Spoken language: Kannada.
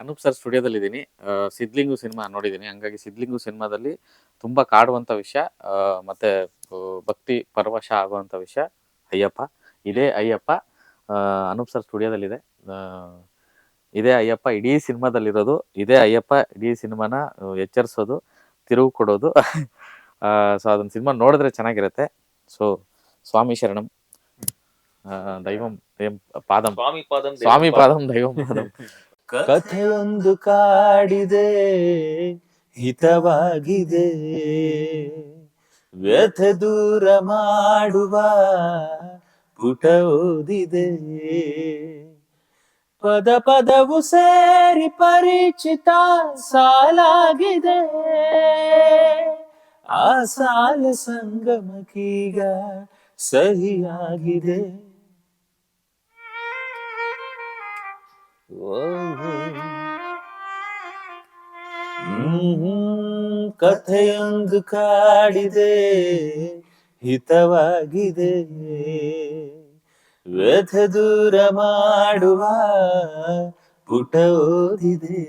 ಅನೂಪ್ ಸರ್ ಸ್ಟುಡಿಯೋದಲ್ಲಿ ಇದ್ದೀನಿ. ಸಿದ್ಲಿಂಗು ಸಿನಿಮಾ ನೋಡಿದ್ದೀನಿ. ಹಂಗಾಗಿ ಸಿದ್ಲಿಂಗು ಸಿನಿಮಾದಲ್ಲಿ ತುಂಬಾ ಕಾಡುವಂತ ವಿಷಯ, ಮತ್ತೆ ಭಕ್ತಿ ಪರವಶ ಆಗುವಂತ ವಿಷಯ ಅಯ್ಯಪ್ಪ. ಇದೇ ಅಯ್ಯಪ್ಪ ಅನೂಪ್ ಸರ್ ಸ್ಟುಡಿಯೋದಲ್ಲಿದೆ. ಇದೇ ಅಯ್ಯಪ್ಪ ಇಡೀ ಸಿನಿಮಾದಲ್ಲಿರೋದು. ಇದೇ ಅಯ್ಯಪ್ಪ ಇಡೀ ಸಿನಿಮಾನ ಎಚ್ಚರಿಸೋದು, ತಿರುವು ಕೊಡೋದು. ಸೊ ಅದನ್ನ ಸಿನಿಮಾ ನೋಡಿದ್ರೆ ಚೆನ್ನಾಗಿರುತ್ತೆ. ಸೊ ಸ್ವಾಮಿ ಶರಣಂ, ದೈವಂ ಪಾದಂ, ಸ್ವಾಮಿ ಪಾದಂ ದೈವಂ ಪಾದಂ. ಕಥೆಯೊಂದು ಕಾಡಿದೆ, ಹಿತವಾಗಿದೆ, ವ್ಯಥೆ ದೂರ ಮಾಡುವ ಪುಟ ಓದಿದೆ. ಪದ ಪದವು ಸೇರಿ ಪರಿಚಿತ ಸಾಲಾಗಿದೆ, ಆ ಸಾಲ ಸಂಗಮಕ್ಕೀಗ ಸಹಿಯಾಗಿದೆ. ಕಥೆಯೊಂದು ಕಾಡಿದೆ, ಹಿತವಾಗಿದೆ, ವ್ಯಥೆ ದೂರ ಮಾಡುವ ಪುಟ ಓದಿದೆ.